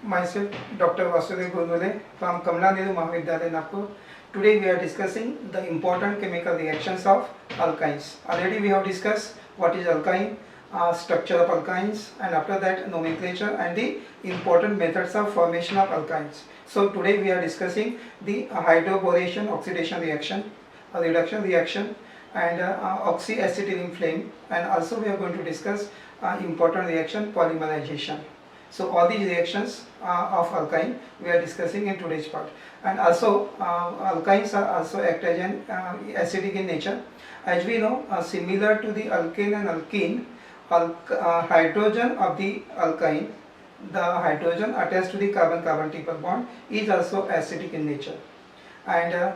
myself Dr. Vasudev Gundule from Kamla Nehru Mahavidyalaya, Nagpur. Today we are discussing the important chemical reactions of alkynes. Already we have discussed what is alkyne, structure of alkynes, and after that nomenclature and the important methods of formation of alkynes. So today we are discussing the hydroboration oxidation reaction, reduction reaction, and oxyacetylene flame, and also we are going to discuss important reaction polymerization. So all these reactions of alkyne we are discussing in today's part, and also alkynes are also act as an acidic in nature. As we know, similar to the alkane and alkene, hydrogen of the alkyne, the hydrogen attached to the carbon-carbon triple bond, is also acidic in nature, and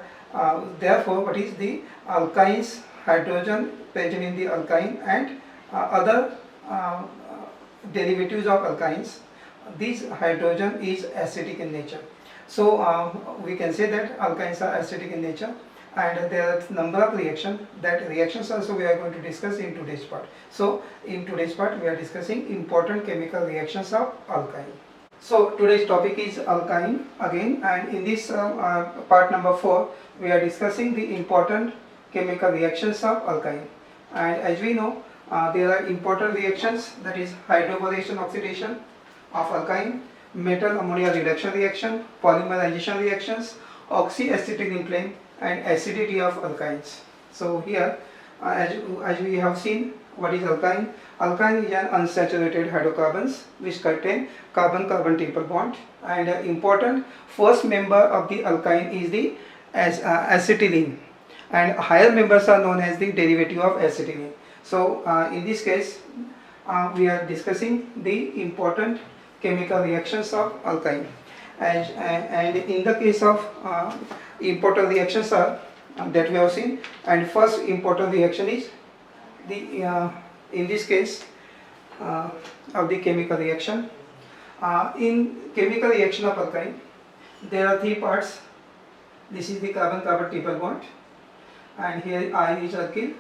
therefore what is the alkynes hydrogen present in the alkyne and other derivatives of alkynes, this hydrogen is acidic in nature. So we can say that alkynes are acidic in nature, and there are number of reactions. That reactions also we are going to discuss in today's part. So in today's part we are discussing important chemical reactions of alkyne. So today's topic is alkyne again, and in this part number 4 we are discussing the important chemical reactions of alkyne. And as we know, there are important reactions, that is hydroboration oxidation of alkyne, metal ammonia reduction reaction, polymerization reactions, oxyacetylene flame, and acidity of alkynes. So here as we have seen, what is alkyne? Alkyne is an unsaturated hydrocarbons which contain carbon-carbon triple bond, and important first member of the alkyne is the acetylene, and higher members are known as the derivative of acetylene. So in this case we are discussing the important chemical reactions of alkyne, and in the case of important reactions are that we have seen, and first important reaction is the in this case of the chemical reaction. In chemical reaction of alkyne there are three parts. This is the carbon-carbon triple bond, and here I is alkyl.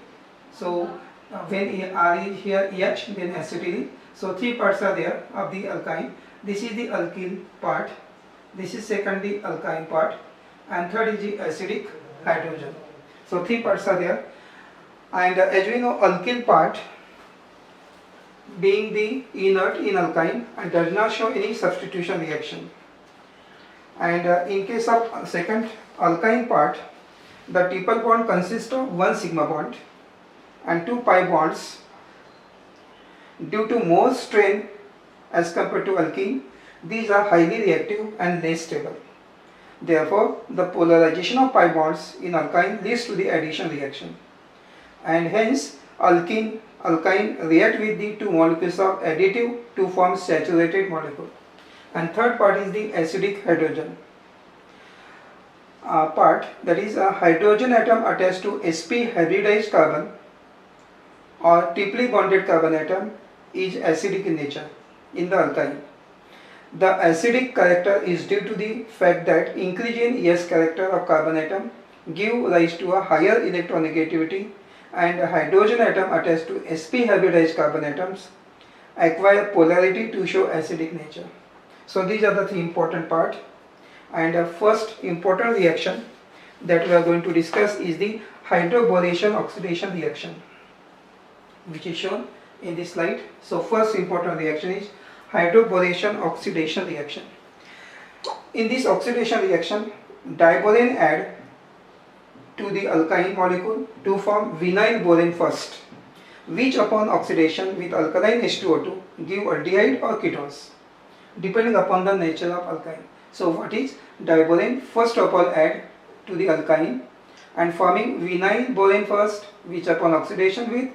So when R is here H, then acetylene. So three parts are there of the alkyne. This is the alkyl part, this is second the alkyne part, and third is the acidic hydrogen. So three parts are there, and as we know, alkyl part being the inert in alkyne and does not show any substitution reaction. And in case of second alkyne part, the triple bond consists of one sigma bond and two pi bonds. Due to more strain as compared to alkene, these are highly reactive and less stable. Therefore, the polarization of pi bonds in alkyne leads to the addition reaction, and hence alkyne react with the two molecules of additive to form saturated molecule. And third part is the acidic hydrogen part, that is a hydrogen atom attached to sp hybridized carbon or triply bonded carbon atom is acidic in nature in the alkyne. The acidic character is due to the fact that increase in S character of carbon atom give rise to a higher electronegativity, and a hydrogen atom attached to sp hybridized carbon atoms acquire polarity to show acidic nature. So these are the three important parts, and first important reaction that we are going to discuss is the hydroboration oxidation reaction, which is shown in this slide. So first important reaction is hydroboration oxidation reaction. In this oxidation reaction, diborane add to the alkyne molecule to form vinyl borane first, which upon oxidation with alkaline H2O2 give aldehyde or ketones depending upon the nature of alkyne. So what is diborane? First of all add to the alkyne and forming vinyl borane first, which upon oxidation with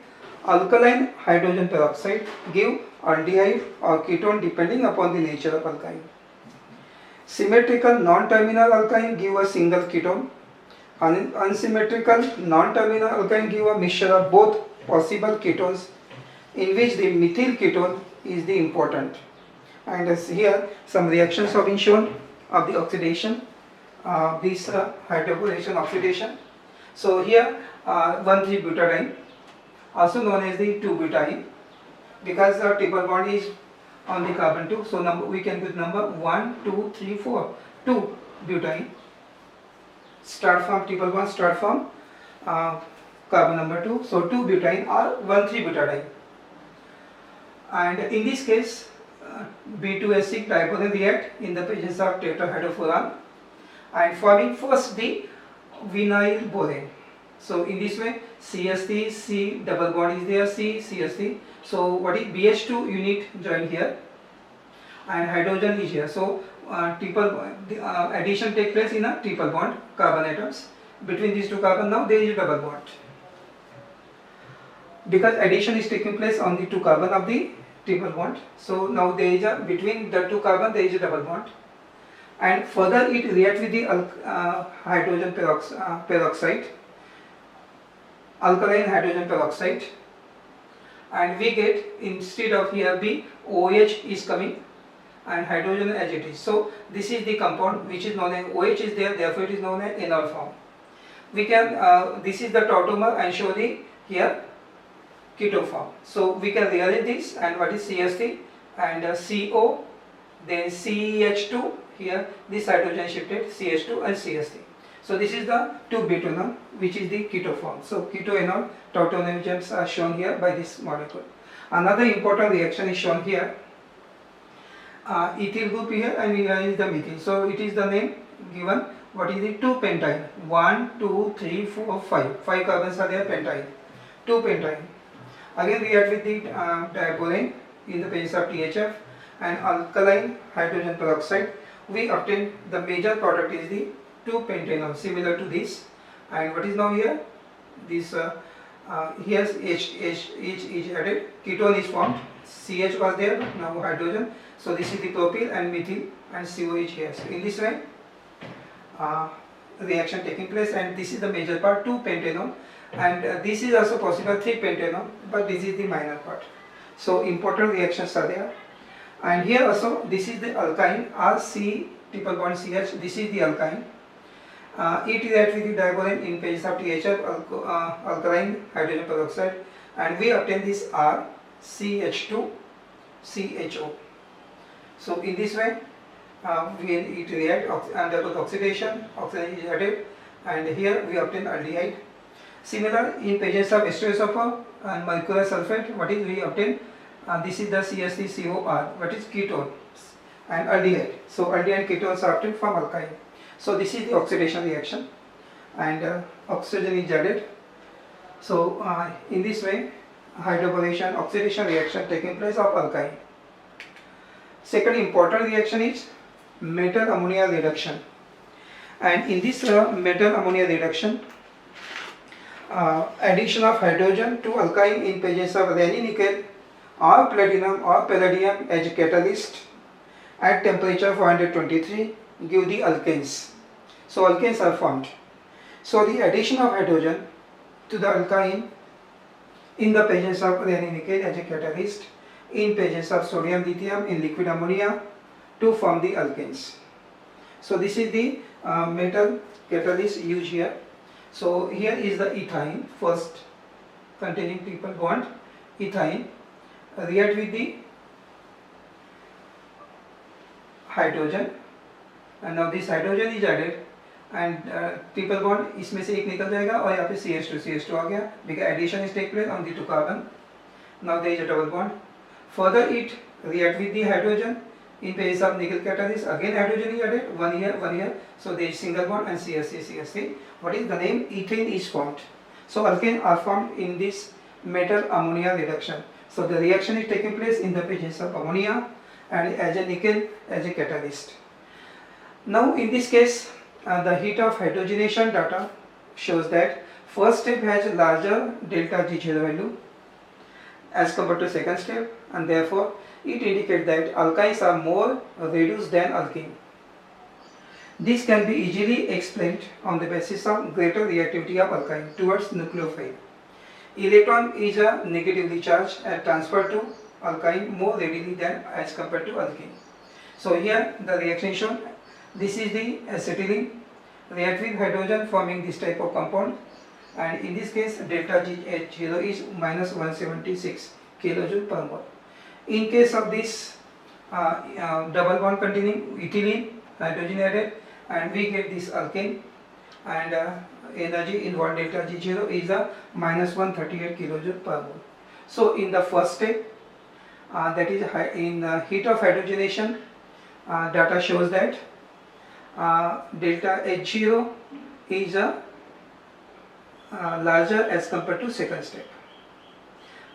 alkaline hydrogen peroxide give aldehyde or ketone depending upon the nature of alkyne. Symmetrical non-terminal alkyne give a single ketone. Unsymmetrical non-terminal alkyne give a mixture of both possible ketones, in which the methyl ketone is the important. And as here some reactions have been shown of the oxidation, this hydroboration oxidation. So here 1,3-butadiene, also known as the 2-butadiene, because the triple bond is on the carbon 2. So number we can put number 1, 2, 3, 4. 2 butane. Start from triple bond, start from carbon number 2. So 2 butane or 1, 3 butadiene. And in this case, B2S6 dipole react in the presence of tetrahydrofuran and forming first the vinyl borane. So in this way, CH3, C double bond is there, C, CH3. So what is BH2 unit joined here, and hydrogen is here. So addition take place in a triple bond carbon atoms. Between these two carbon now there is a double bond. Because addition is taking place on the two carbon of the triple bond. So now there is a between the two carbon there is a double bond. And further it reacts with the hydrogen peroxide, alkaline hydrogen peroxide, and we get instead of here B, OH is coming and hydrogen as it is. So this is the compound which is known as OH is there, therefore it is known as enol form. We can this is the tautomer and show the here keto form. So we can rearrange this, and what is CH3 and CO, then CH2 here this hydrogen shifted CH2 and CH3. So this is the 2-butanol which is the keto form. So ketoenol tautonogens are shown here by this molecule. Another important reaction is shown here. Ethyl group here, and here is the methyl. So it is the name given. What is the 2-pentyne? 1, 2, 3, 4, 5. 5 carbons are there, pentyne. 2-pentyne. Again react with the diborane in the presence of THF and alkaline hydrogen peroxide. We obtain the major product is the 2-pentanol, similar to this. And what is now here? This here's H is added, ketone is formed, CH was there, now hydrogen. So this is the propyl and methyl and COH here. So in this way reaction taking place, and this is the major part 2-pentanol, and this is also possible 3-pentanol, but this is the minor part. So important reactions are there. And here also this is the alkyne RC triple bond CH, this is the alkyne. It reacts with the diborane in presence of THF, alkaline hydrogen peroxide, and we obtain this R CH2 CHO. So in this way it reacts under oxidation, oxygen is added, and here we obtain aldehyde. Similar in presence of ester and mercury sulfate, what is we obtain? This is the CH3COR, what is ketone and aldehyde. So aldehyde and ketones are obtained from alkyne. So this is the oxidation reaction, and oxygen is added. So in this way hydrobolation oxidation reaction taking place of alkyne. Second important reaction is metal ammonia reduction, and in this metal ammonia reduction addition of hydrogen to alkyne in presence of raney nickel or platinum or palladium as catalyst at temperature 423 give the alkanes. So alkanes are formed. So the addition of hydrogen to the alkyne in the presence of raney nickel as a catalyst in presence of sodium lithium in liquid ammonia to form the alkanes. So this is the metal catalyst used here. So here is the ethyne first containing triple bond ethyne react with the hydrogen, and now this hydrogen is added, and triple bond इसमें से एक निकल जाएगा और यहाँ पे CH2 आ गया, because addition is take place on the two carbon. Now there is a double bond. Further it react with the hydrogen in presence of nickel catalyst, again hydrogen is added, one here, so there is single bond and CH3. What is the name? Ethane is formed. So alkane are formed in this metal ammonia reduction. So the reaction is taking place in the presence of ammonia and as a nickel as a catalyst. Now in this case the heat of hydrogenation data shows that first step has larger delta G0 value as compared to second step, and therefore it indicates that alkynes are more reduced than alkene. This can be easily explained on the basis of greater reactivity of alkyne towards nucleophile. Electron is a negatively charged and transferred to alkyne more readily than as compared to alkene. So here the reaction shown. This is the acetylene react with hydrogen forming this type of compound, and in this case delta GH0 is minus 176 kJ per mole. In case of this double bond containing ethylene, hydrogen added, and we get this alkane, and energy involved delta G0 is a minus 138 kilojoule per mole. So in the first step, that is in heat of hydrogenation, data shows that delta H0 is larger as compared to second step,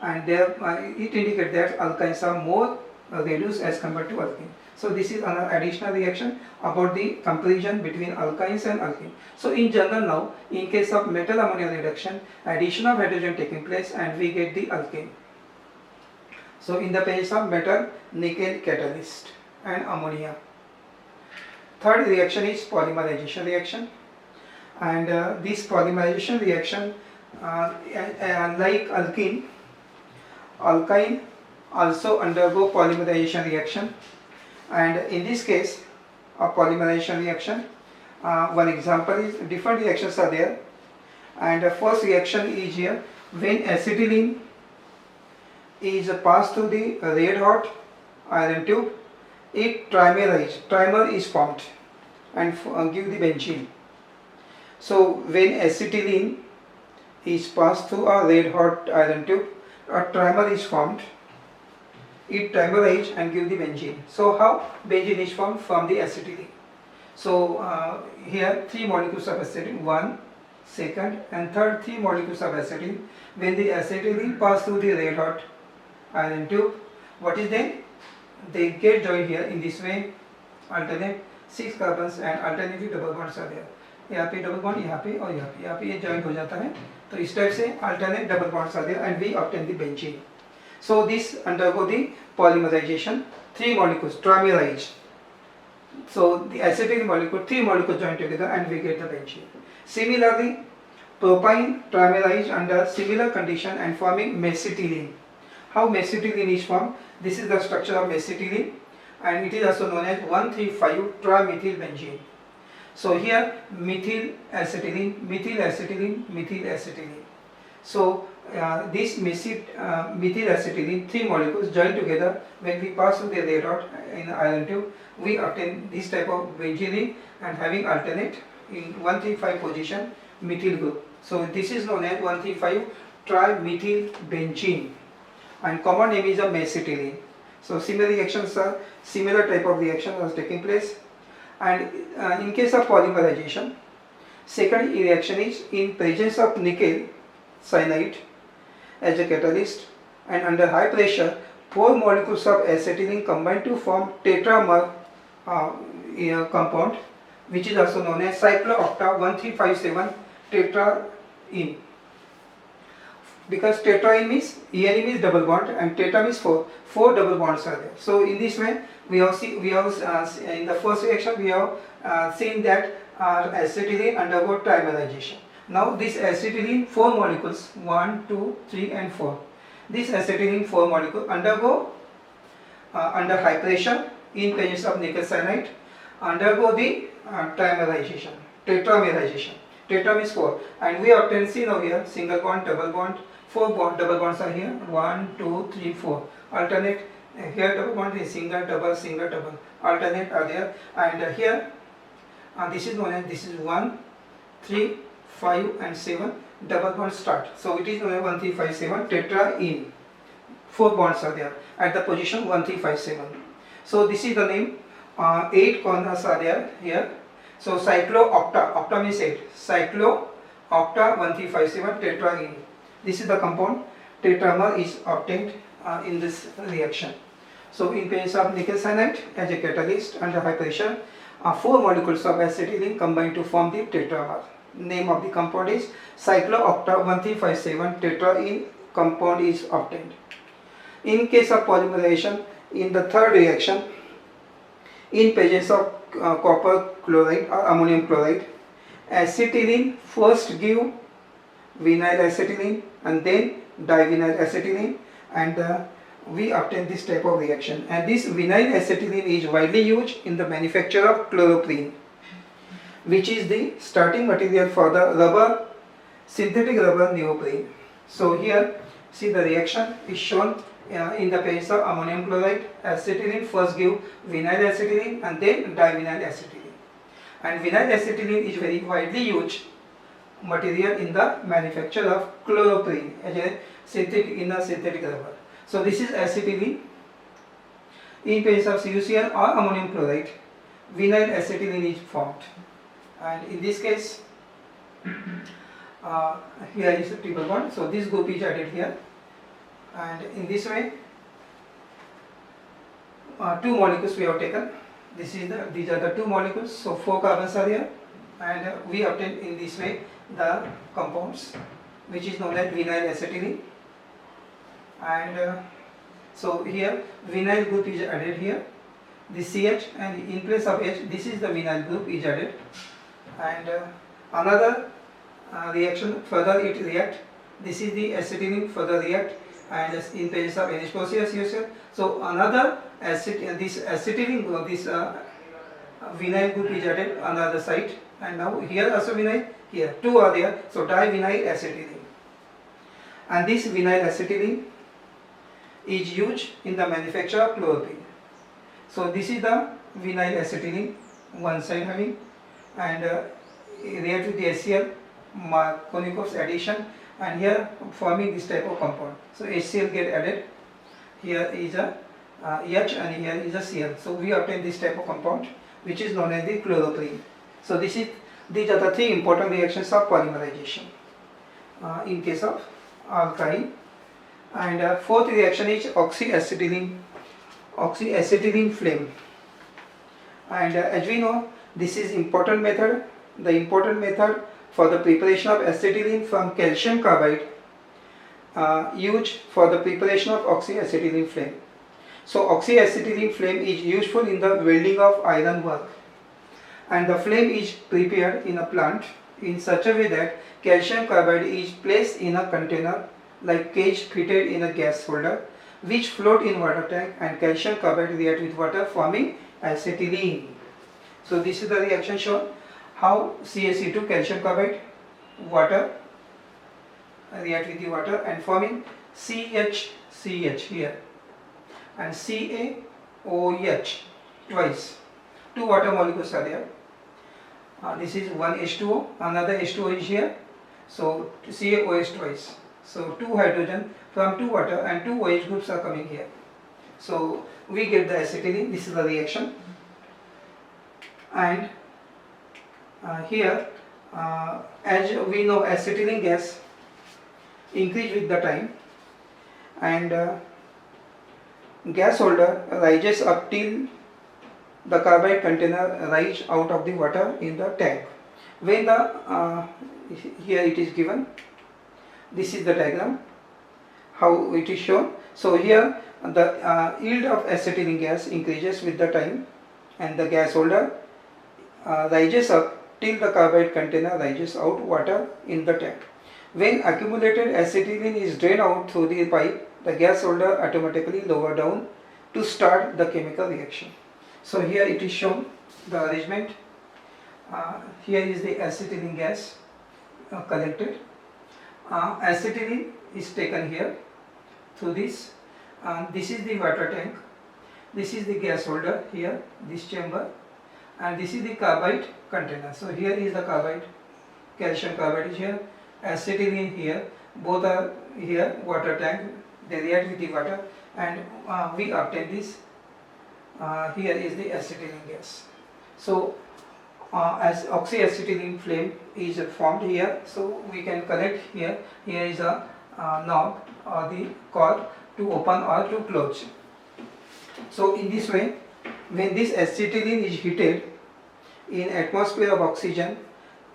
and there it indicates that alkynes are more reduced as compared to alkene. So this is another additional reaction about the comparison between alkynes and alkene. So in general now, in case of metal ammonia reduction, addition of hydrogen taking place and we get the alkane. So in the case of metal, nickel catalyst and ammonia. Third reaction is polymerization reaction, and this polymerization reaction, like alkene, alkyne also undergo polymerization reaction, and in this case of polymerization reaction, one example is different reactions are there, and the first reaction is here when acetylene is passed through the red hot iron tube, it trimer is formed and give the benzene. So when acetylene is passed through a red hot iron tube, a trimer is formed, it trimerized and give the benzene. So how benzene is formed? From the acetylene. So here 3 molecules of acetylene, 1, second and third 3 molecules of acetylene. When the acetylene pass through the red hot iron tube, what is then? They get joined here in this way, alternate 6 carbons and alternative double bonds आ गया, यहाँ पे double bond, यहाँ पे और यहाँ पे ये जॉइंट हो जाता है. तो इस टाइप से अल्टरनेट डबल बॉन्ड्स आ गया and we obtain the benzene. So this undergo the polymerization, 3 molecules trimerized. So the acetyl molecule, 3 molecules join together and we get the benzene. Similarly, propyne trimerized under similar condition and forming mesitylene. How mesitylene is formed? This is the structure of mesitylene and it is also known as 1,3,5 trimethyl benzene. So here methyl acetylene, methyl acetylene, methyl acetylene. So this methyl acetylene, 3 molecules join together. When we pass through the red hot in iron tube, we obtain this type of benzene and having alternate in 1,3,5 position methyl group. So this is known as 1,3,5 trimethyl benzene and common name is a mesitylene. So similar reactions are, similar type of reaction was taking place. And in case of polymerization, second reaction is in presence of nickel cyanide as a catalyst and under high pressure 4 molecules of acetylene combine to form tetramer compound, which is also known as cycloocta 1357 tetraene. Because tetraene means ene means double bond and tetra means 4 double bonds are there. So in this way we have in the first reaction we have seen that acetylene undergo trimerization. Now this acetylene 4 molecules 1, 2, 3 and 4. This acetylene 4 molecule undergo under high pressure in presence of nickel cyanide undergo the trimerization, tetramerization. Tetra means 4 and we obtain, see now here single bond, double bond, 4 double bonds are here, 1, 2, 3, 4. Alternate here double bond is single, double, alternate are there and here this is known as, this is 1, 3, 5 and 7 double bonds start. So it is known as 1357 tetraene. 4 bonds are there at the position 1357. So this is the name. 8 corners are there here. So cycloocta, octa means 8. Cycloocta 1357 tetraene. This is the compound. Tetramer is obtained in this reaction. So in case of nickel cyanide as a catalyst under high pressure, 4 molecules of acetylene combine to form the tetramer. Name of the compound is cycloocta 1357 tetraene compound is obtained. In case of polymerization, in the third reaction, in presence of copper chloride or ammonium chloride, acetylene first give vinyl acetylene and then divinyl acetylene and we obtain this type of reaction. And this vinyl acetylene is widely used in the manufacture of chloroprene, which is the starting material for the rubber, synthetic rubber neoprene. So here see the reaction is shown In the case of ammonium chloride, acetylene first give vinyl acetylene and then divinyl acetylene. And vinyl acetylene is very widely used material in the manufacture of chloroprene as a synthetic rubber. So this is acetylene. In case of CuCl or ammonium chloride, vinyl acetylene is formed. And in this case, here is a triple bond. So this group is added here, and in this way, two molecules we have taken. These are the two molecules. So 4 carbons are here, and we obtain in this way the compounds, which is known as vinyl acetylene. And so here vinyl group is added here, the CH, and in place of H, this is the vinyl group is added. And another reaction, further it react, this is the acetylene further react, and in place of NH+CuCl. So another this acetylene group, this vinyl group is added on the other side, and now here also vinyl, here two are there, so divinyl acetylene. And this vinyl acetylene is used in the manufacture of chloroprene. So this is the vinyl acetylene, one side having, and react with the HCl, Markovnikov's addition, and here forming this type of compound. So HCl get added, here is a H and here is a Cl. So we obtain this type of compound, which is known as the chloroprene. So these are the three important reactions of polymerization in case of alkyne. And fourth reaction is oxyacetylene flame. And as we know, this is important method, the important method for the preparation of acetylene from calcium carbide, used for the preparation of oxyacetylene flame. So oxyacetylene flame is useful in the welding of iron work, and the flame is prepared in a plant in such a way that calcium carbide is placed in a container like cage fitted in a gas holder, which float in water tank, and calcium carbide react with water forming acetylene. So this is the reaction shown, how CaC2 calcium carbide, water react with the water and forming CH here, and CaOH twice. Two water molecules are there. This is one H2O, another H2O is here. So CaOH twice. So two hydrogen from two water and two OH groups are coming here. So we get the acetylene. This is the reaction. And here, as we know, acetylene gas increase with the time, and gas holder rises up till the carbide container rise out of the water in the tank. When the here it is given, this is the diagram how it is shown. So here the yield of acetylene gas increases with the time, and the gas holder rises up till the carbide container rises out water in the tank. When accumulated acetylene is drained out through the pipe, the gas holder automatically lower down to start the chemical reaction. So here it is shown the arrangement. Here is the acetylene gas collected. Acetylene is taken here through this. This is the water tank. This is the gas holder here, this chamber, and this is the carbide container. So here is the carbide, calcium carbide is here, acetylene here, both are here, water tank, they react with the water, and we obtain this. Here is the acetylene gas. So as oxyacetylene flame is formed here, so we can connect here. Here is a knob or the cord to open or to close. So in this way, when this acetylene is heated in atmosphere of oxygen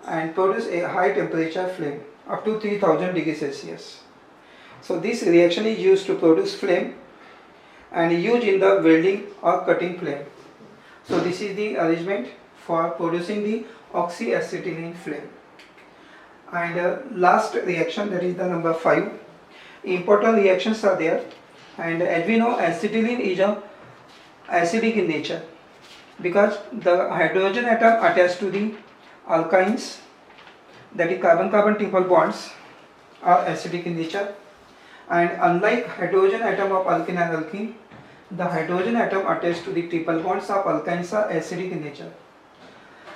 and produce a high temperature flame up to 3000 degrees Celsius. So this reaction is used to produce flame and used in the welding or cutting flame. So this is the arrangement for producing the oxyacetylene flame. And last reaction, that is the number 5. Important reactions are there, and as we know, acetylene is acidic in nature because the hydrogen atom attached to the alkynes, that is carbon-carbon triple bonds, are acidic in nature, And unlike hydrogen atom of alkene and alkene, the hydrogen atom attached to the triple bonds of alkynes are acidic in nature.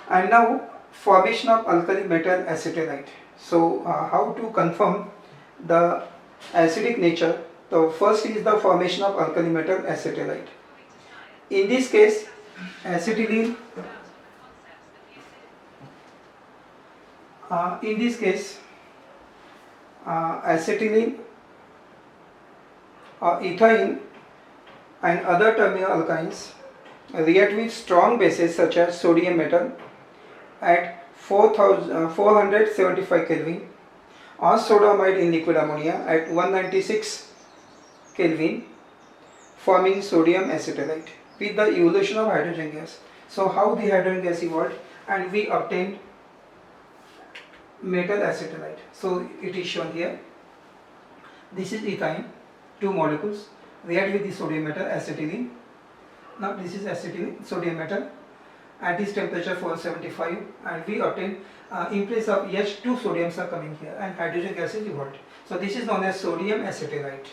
And now formation of alkali metal acetylite. So how to confirm the acidic nature? So first is the formation of alkali metal acetylite. In this case, acetylene, acetylene, ethane and other terminal alkynes react with strong bases such as sodium metal at 475 Kelvin, or sodamide in liquid ammonia at 196 Kelvin, forming sodium acetylite with the evolution of hydrogen gas. So how the hydrogen gas evolved, and we obtained metal acetylite. So it is shown here. This is ethane, 2 molecules react with the sodium metal acetylene. Now this is acetylene, sodium metal at this temperature 475, and we obtain in place of H, 2 sodiums are coming here and hydrogen gas is evolved. So this is known as sodium acetylite.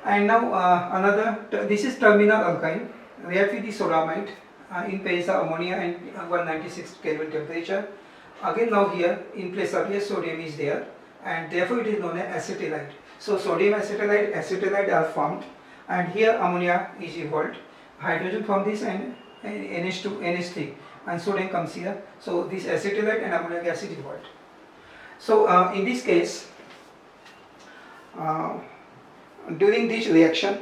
And now this is terminal alkyne react with the sodamide in place of ammonia and 196 Kelvin temperature. Again now here in place of H, sodium is there, and therefore it is known as acetylite. So sodium acetylite, acetylite are formed, and here ammonia is evolved, hydrogen from this and NH2, NH3, and sodium comes here. So this acetylite and ammonia gas is evolved. So in this case, during this reaction,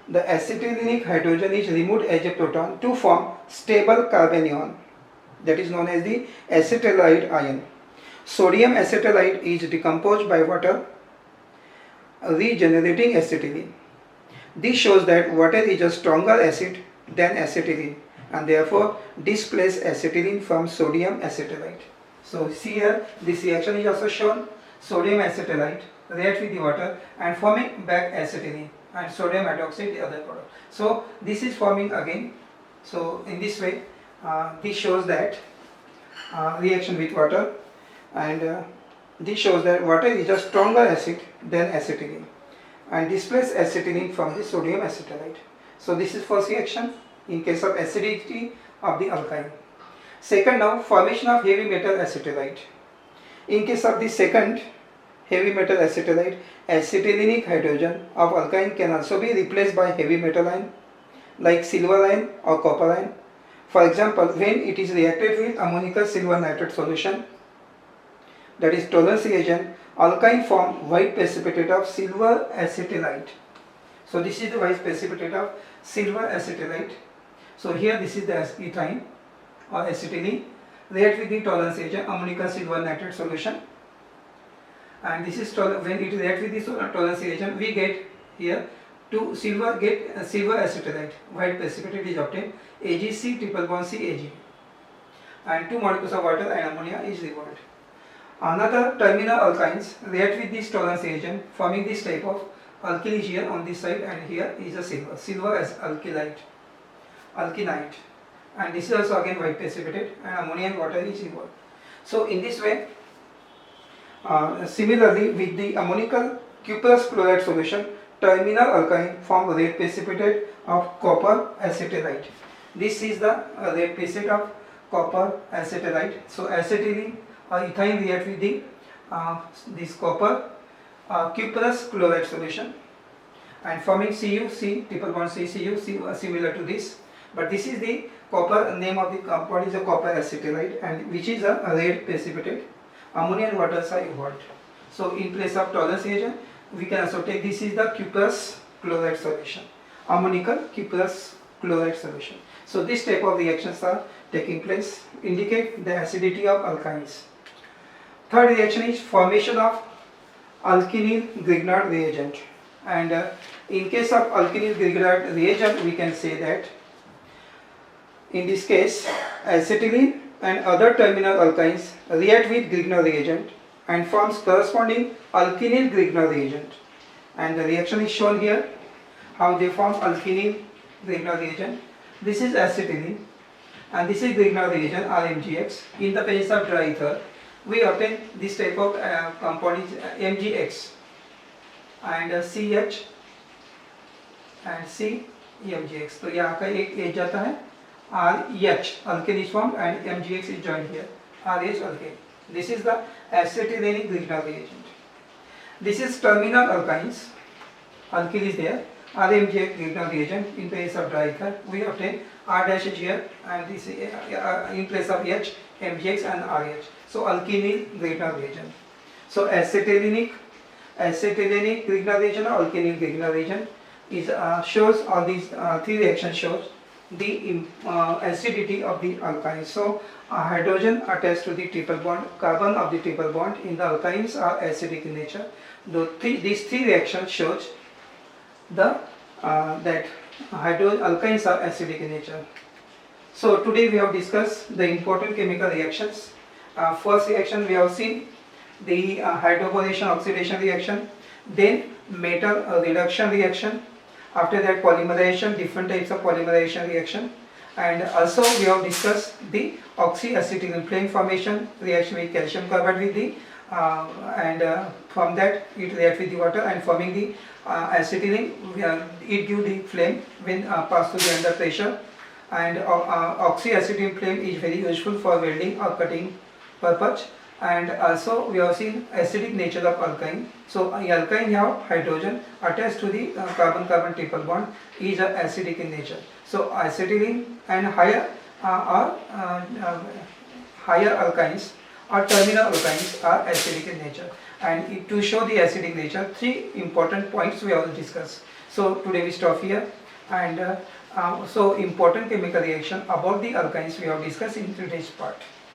the acetylenic hydrogen is removed as a proton to form stable carbanion, that is known as the acetylide ion. Sodium acetylite is decomposed by water, regenerating acetylene. This shows that water is a stronger acid than acetylene, and therefore displace acetylene from sodium acetylite. So see here, this reaction is also shown. Sodium acetylite react with the water and forming back acetylene, and sodium hydroxide the other product. So this is forming again. So in this way, this shows that reaction with water, and this shows that water is a stronger acid than acetylene and displace acetylene from the sodium acetylite. So this is first reaction in case of acidity of the alkyne. Second, now formation of heavy metal acetylite. In case of the second heavy metal acetylite, acetylenic hydrogen of alkyne can also be replaced by heavy metal ion like silver ion or copper ion. For example, when it is reacted with ammonium silver nitrate solution, that is Tollens reagent, alkyne form white precipitate of silver acetylite. So this is the white precipitate of silver acetylite. So here this is the ethane or acetylene react with the Tollens reagent, ammonium silver nitrate solution, and this is when it reacts with the Tollens reagent, we get here to silver acetylite, white precipitate is obtained, AgC triple bond C Ag, and 2 molecules of water and ammonia is evolved. Another terminal alkynes react with this Tollens reagent, forming this type of alkali here on this side, and here is a silver as alkynite, and this is also again white precipitate, and ammonia and water is evolved. So in this way, similarly with the ammonical cuprous chloride solution, terminal alkyne form red precipitate of copper acetylite. This is the red precipitate of copper acetylite. So acetylene or ethane react with the this copper cuprous chloride solution and forming CuC triple bond CCu, similar to this, but this is the copper, name of the compound is a copper acetylite, and which is a red precipitate. Ammonia and water are evolved. So in place of Tollens reagent, we can also take this is the cuprous chloride solution, ammonical cuprous chloride solution. So this type of reactions are taking place, indicate the acidity of alkynes. Third reaction is formation of alkynyl Grignard reagent, and in case of alkynyl Grignard reagent, we can say that in this case acetylene and other terminal alkynes react with Grignard reagent and forms corresponding alkynyl Grignard reagent, and the reaction is shown here, how they form alkynyl Grignard reagent. This is acetylene and this is Grignard reagent RMGX. In the presence of dry ether, we obtain this type of compound is MgX. and CH and CMgx. तो यहाँ का एक H जाता है, RH alkane is formed and MgX is joined here, RH alkane. This is the acetylenic Grignard reagent. This is terminal alkynes, alkyl is there, RMgX Grignard reagent. In place of dry ether we obtain R dash H here, and this in place of H, MgX and RH. So alkene is Grignard reagent. So acetylenic Grignard reagent or alkynyl Grignard reagent is shows all these three reactions shows the acidity of the alkynes. So hydrogen attached to the triple bond, carbon of the triple bond in the alkynes are acidic in nature. These three reactions shows the that alkynes are acidic in nature. So today we have discussed the important chemical reactions. First reaction we have seen the hydroboration oxidation reaction, then metal reduction reaction, after that polymerization, different types of polymerization reaction, and also we have discussed the oxyacetylene flame formation reaction with calcium carbide with the from that it reacts with the water and forming the acetylene. It gives the flame when passed through the under pressure, and oxyacetylene flame is very useful for welding or cutting purpose. And also we have seen acidic nature of alkyne. So alkyne have hydrogen attached to the carbon-carbon triple bond is acidic in nature. So acetylene and higher alkynes or terminal alkynes are acidic in nature. And to show the acidic nature, three important points we have discussed. So today we stop here, and so important chemical reaction about the alkynes we have discussed in today's part.